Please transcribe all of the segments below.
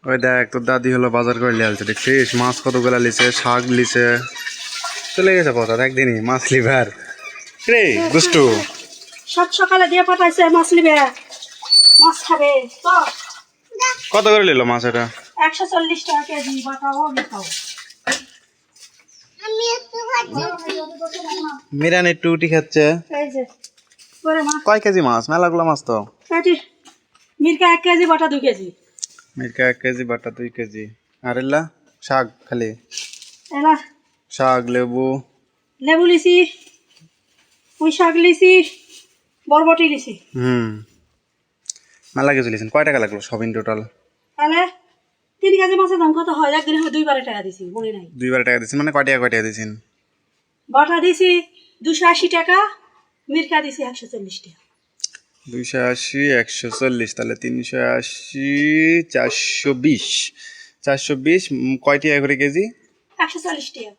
ওই দেখ তোর দাদি হলো বাজার করে নিয়ে আসছে, দেখছিস মাছ কতগুলা লিছে, শাক লিছে, চলে গেছে কথা একদিনই মাছ লিভার রে দুষ্টু। সব সকালে দিয়ে পাঠাইছে মাছ নিবে, মাছ খাবে তো। কত করে নিল মাছ এটা? 140 টাকা কেজি, বাটাও খাও। মিরান একটু উটি খাচ্ছে। এই যে করে মাছ, কয় কেজি মাছ? মেলাগুলো মাছ তো। এটি মিরকা 1 কেজি, বাটা 2 কেজি। মিরকা 1 কেজি, বাটা 2 কেজি। আর এলা শাক খালি এলা শাক, লেবু, লেবু লিছি, পুঁই শাক লিছি, বরবটি লিছি। মেলা কিছু লিছেন। কয় টাকা লাগলো সব ইন টোটাল? তাহলে 3 কেজি মাছের দাম কত হয়? একদিনে 2 টাকা দিছি, মনে নাই। 2 টাকা দিচ্ছেন মানে কয় টাকা দিয়েছেন? বাটা দিছি 280 টাকা, মিরকা দিছি 140 টাকা। 280, 140, তাহলে 380, 420, 420 কয় টাকা করে কেজি? 140 টাকা।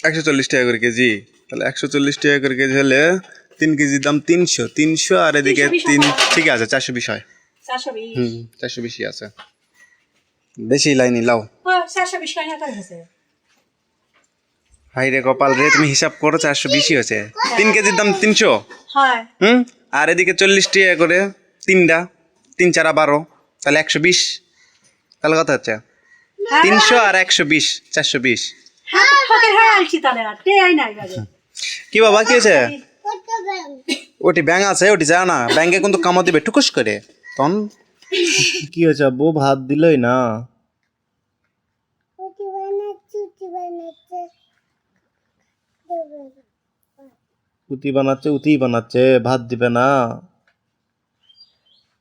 140 টাকা করে কেজি। তাহলে 140 টাকা করে কেজি হলে 3 কেজির দাম 300, 300 আর এদিকে 3, ঠিক আছে 420 হয়। 420। 420ই আছে। বেশি লাইনি লাও। 420 টাকা হয়েছে। হাই রে কপাল রে, তুমি হিসাব করো 420ই হয়েছে। 3 কেজির দাম 300। হয়। আর এদিকে 40 টাকা করে তিনটা, 3 4 12, তাহলে 120। তাহলে কত হচ্ছে? 300 আর 120, 420। হ্যাঁ ফকের হয়ে আলছি তাহলে, আর তে আই নাই বাজে। কি বাবা কি হয়েছে? ওটি ব্যাংক আছে, ওটি যা না ব্যাংকে কিন্তু কামা দিবে টুকুস করে। তখন কি হয়েছে আব্বু? ভাত দিলই না। উতি বানাচ্ছে, ভাত দিবে না।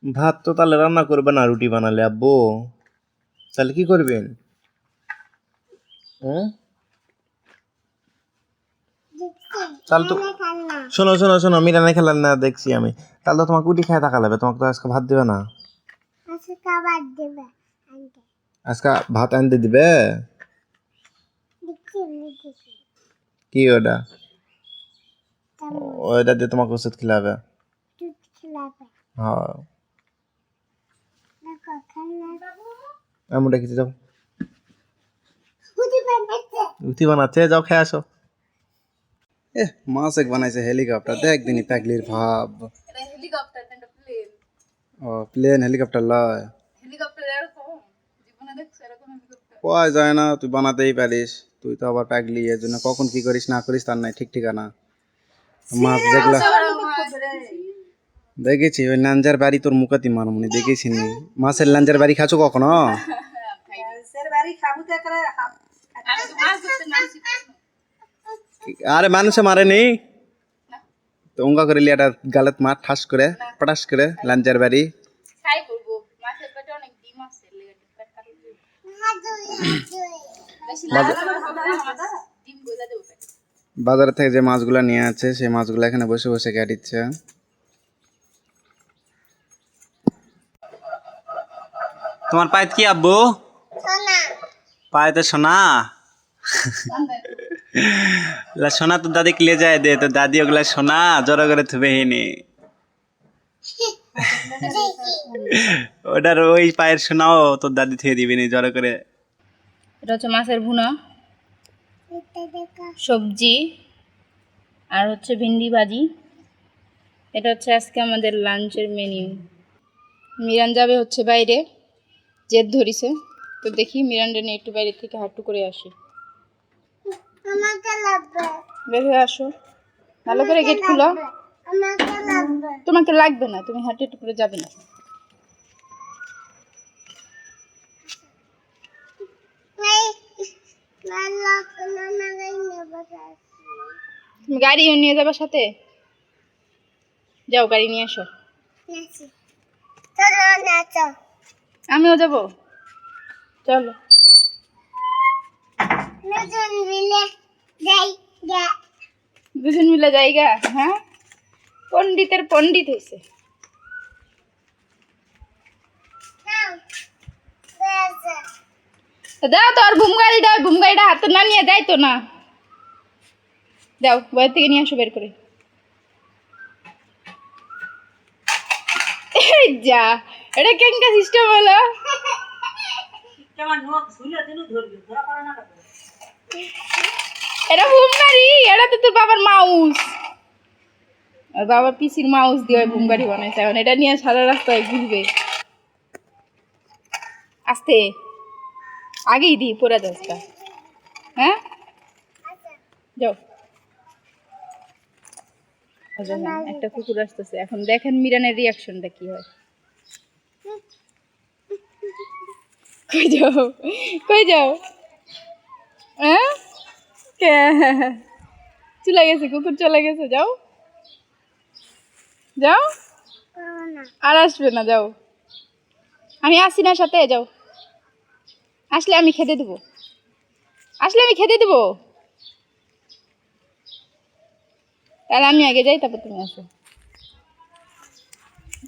ভাত তো তাহলে রান্না করবে না রুটি বানালে আব্বু, তাহলে কি করবেন? তাহলে তো শোনো শোনো শোনো, মিরানে খেলেন না দেখছি আমি, তাহলে তো তোমাকে উটি খেয়ে থাকা লাগবে, তোমাকে তো আজকে ভাত দিবে না। আজকে ভাত আনতে দিবে? কি ওটা? ওটা দিয়ে তোমাকে ওষুধ খেলাবে। হ্যাঁ এমনটা কিছু যাও, উঠি বানাচ্ছে, যাও খেয়ে আসো। এ মাছ এক বানাইছে হেলিকপ্টার, দেখ দিনই প্যাগলির ভাব। হেলিকপ্টার না প্লেন। ও প্লেন হেলিকপ্টার লয়, হেলিকপ্টার এরকম জীবনে দেখছো এরকম হেলিকপ্টার? পাওয়া যায় না, তুই বানাতেই পারিস। তুই তো আবার প্যাগলি, এর জন্য কখন কি করিস না করিস তার নাই ঠিক ঠিকানা। মাছ যেগুলা দেখেছি ওই লাঞ্জার বাড়ি তোর মুখাতি মারমুনি দেখেছি নি। মাছের লাঞ্জার বাড়ি খাচ্ছ কখনো? সের বাড়ি খাবো তো করে। আমি তো মাছ ধরতে নামছি। আরে মানুষে মারেনি তো অঙ্কা করে লিয়াটা গালত মার ঠাস করে পটাস করে লাঞ্জার বাড়ি। খাই বলবো মাছের পেটে অনেক ডিম আছে, লেগে পেট কাটে বেশি লাগা হবে ডিম গলা দেব পেটে। বাজার থেকে যে মাছগুলা নিয়ে আছে সেই মাছগুলো এখানে বসে বসে কাটিচ্ছে। তোমার পায়েত কি আব্বু? পায়েতে সোনা। সোনা তো দাদি লে যায় দে, তো দাদি ওগুলা সোনা জড়ো করে থুবে হিনি। ওটার ওই পায়ের সোনাও তোর দাদি থুয়ে দিবিনি জড়ো করে। এটা হচ্ছে মাছের ভুনা, সবজি আর হচ্ছে ভিন্ডি ভাজি। এটা হচ্ছে আজকে আমাদের লাঞ্চের মেনু। মিরান যাবে হচ্ছে বাইরে, জেদ ধরিছে, তো দেখি মিরানটা নিয়ে একটু বাইরে থেকে হাঁটু করে আসি। বের হয়ে আসো, ভালো করে গেট খুলো। তোমাকে লাগবে না, তুমি হাঁটু একটু করে যাবে না। তুমি গাড়িও নিয়ে যাবার সাথে, যাও গাড়ি নিয়ে আসো। আমিও যাবো, চলো। দুজন মিলে জায়গা, হ্যাঁ পণ্ডিতের পণ্ডিত হয়েছে। দাও তো আর ঘুম গাড়িটা হাতে না নিয়ে যাই তো না, যাও বাইরে থেকে নিয়ে আসো বের করে। এই যা, এটা কেঙ্কা সিস্টেম হলো? আমার নখ ঝুলে দিন ধরবি ধরা পড়ে না কাছে এটা ভুমগাড়ি, এটা তো তোর বাবার মাউস। আর বাবার পিসির মাউস দিয়ে ওই ভুমগাড়ি বানাইছে, এখন এটা নিয়ে সারা রাস্তায় ঘুরবে। আস্তে আগেই দিই পরে দশটা। হ্যাঁ যাও। একটা কুকুর আসতেছে, এখন দেখেন মিরানের রিয়াকশনটা কি হয়। কই যাও, কই যাও? হ্যাঁ চলে গেছে, কুকুর চলে গেছে। যাও যাও, আর আসবে না, যাও। আমি আসি না সাথে, যাও। আসলে আমি খেতে দেবো, আসলে আমি খেতে দেবো। তাহলে আমি আগে যাই, তারপর তুমি আসো।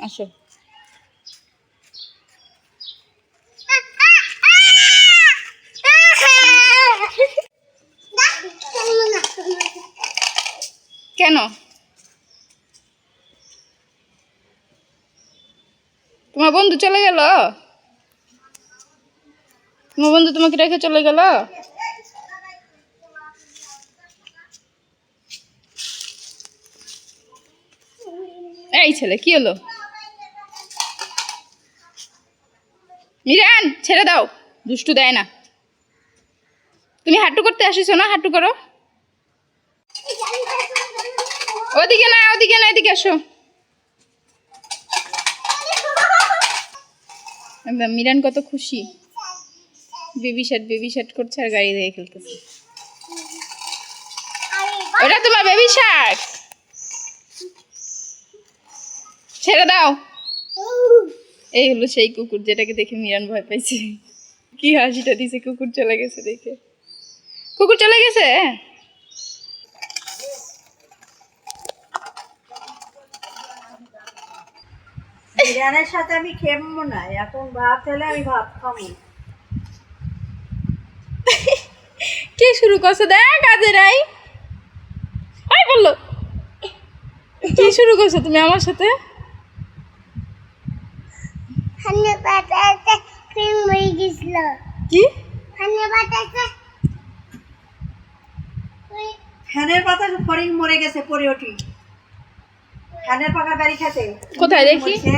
আসো। কেন? তোমার বন্ধু চলে গেল? তোমার বন্ধু তোমাকে রেখে চলে গেল? এই ছেলে কি হলো? মিরান ছেড়ে দাও, দুষ্টু দেয় না। তুমি হাঁটু করতে আসিছো না, হাঁটু করো। ওদিকে না, ওদিকে না, এদিকে আসো। মিরান কত খুশি, বেবি শার্ট করছে আর গাড়ি দিয়ে খেলতেছে। ওটা তোমার বেবি শার্ট, ছেড়ে দাও। এই হলো সেই কুকুর যেটাকে দেখে মিরান ভয় পাইছে। কি হাসিটা দিছে, কুকুর চলে গেছে দেখে। কুকুর চলে গেছে। বিরিয়ানির সাথে আমি খেমবো না, এখন ভাত হলে আমি ভাত খাবো। কে শুরু করছে? দেখ কাজে নাই। আই বললো কি শুরু করছো তুমি আমার সাথে? কি ফ্যানের পাতা ফড়িং মরে গেছে, পরে ওঠি ফ্যানের পাকা বাড়ি খেতে। কোথায় দেখি? মরছে।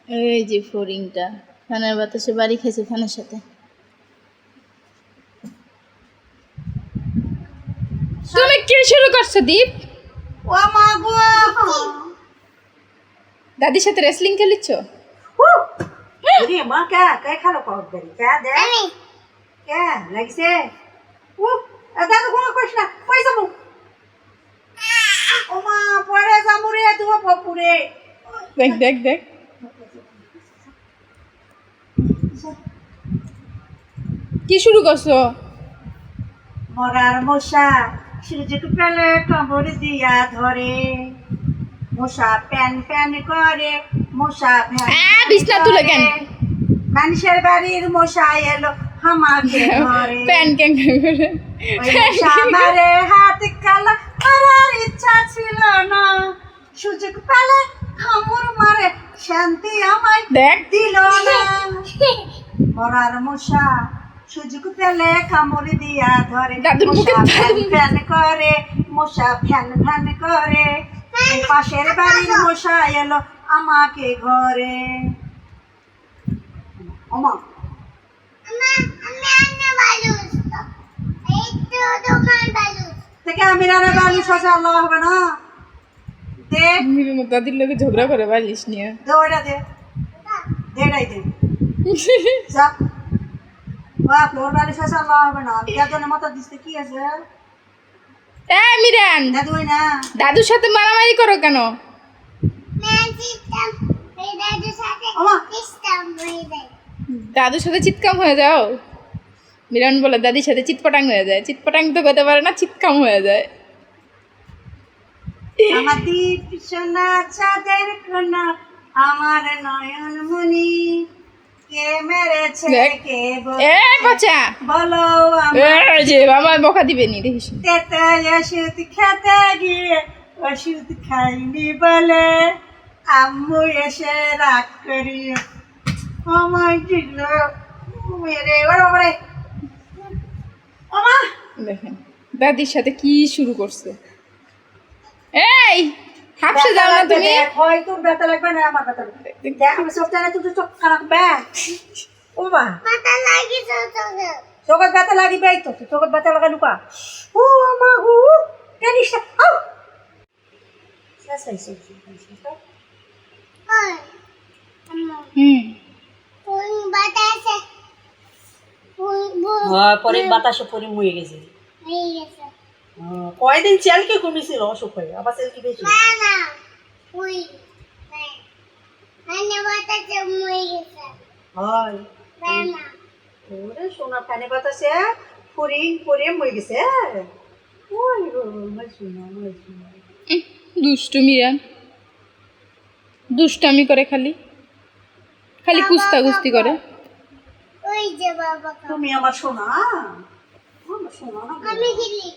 এই যে ফড়িংটা ফ্যানের বাতাসে বাড়ি খেয়েছে ফ্যানের সাথে। তুমি কি শুরু করছো দীপ? ও মা গো, দাদির সাথে রেসলিং খেলিচ্ছ? রে মা কে কে খালো কর দেরি কে দে কে লাগছে। ও এটা তো কোন কইছ না, কই যাবো? ও মা পরে যাবো রে, তুমি পপুরে। দেখ দেখ দেখ, কি শুরু করছো? মরার মশা সুযোগ পেলে কবর দিয়া ধরে, মশা প্যান প্যান করে, মশা বিছনা তুলে কেন? মানুষের বাড়ির মশা এলো আমাকে ধরে, প্যান ক্যান করে ওই মশা মারে হাত কালা, মারার ইচ্ছা ছিল না, সুযোগ পেলে কামড় মারে, শান্তি আমায় দেখ দিল না। মরার মশা সুযোগ পেলে কামড় দিয়া ধরে, দাদুর মুখে মশা ফ্যান ফ্যান করে, মশা ফ্যান ফ্যান করে, এই পাশের বাড়ির মশা এলো আমাকে ঘরে। ওমা থেকে আমি রান্না বাড়ি শশা আল্লাহ হবে না। দে দাদির লোকে ঝগড়া করে বালিশ নিয়ে। দে ওইটা দে, দে এটাই দে যা। বাপ তোর বাড়ি শশা আল্লাহ হবে না, আমি যার জন্য মাথা দিতে কি আছে? মিরান দাদু ওই না, দাদুর সাথে মারামারি করো কেন? ওমা দাদুর সাথে চিৎকাম হয়ে যাও। মিরান বলে দাদির সাথে চিৎপটাং হয়ে যায়। চিৎপটাং তো করতে পারে না, চিৎকাম হয়ে যায়। আমার দীপ সোনা চাঁদের কোনা, আমার নয়ন মনি, কে মেরেছে দেখ। কে এ বাচ্চা বলো আমার এই যে বাবা বকা দিবে নি, দেখিস। তেতে ওষুধ খেতে গিয়ে ওষুধ খাইনি বলে আম্মু এসে রাগ করি। আমায় দিল মেরে ওরে বাবারে ওমা দেখেন দাদির সাথে কি শুরু করছে। এই হাফসে যাও না তুমি। হয় তোর ব্যথা লাগবে না আমার ব্যথা লাগবে দেখ আমি চোখ জানা তুই চোখ খারাপ বে ও মা ব্যথা লাগিছে তোকে। চোখের ব্যথা লাগিবে এই তো চোখের ব্যথা লাগা লুকা ও মা গো জানিস না আউ শেষ হয়েছে ওই আম্মা হুম কোন বাতাসে হ্যাঁ পরে বাতাসে পরে মরে গেছে হয়ে গেছে। কয়দিন চেলকে কমেছিল অসুখ হয়ে আবার চেলকে বেশি না না ওই না বাতাসে হয়ে গেছে। হয় না ওরে সোনা ফ্যানে বাতাসে পরে পরে মরে গেছে ওই গো মই সোনা দুষ্টু মিরান দুষ্টামি করে খালি খালি কুস্তাগুস্তি করে। ওই যে বাবা তুমি আমার সোনা আমার সোনা না আমি খেলি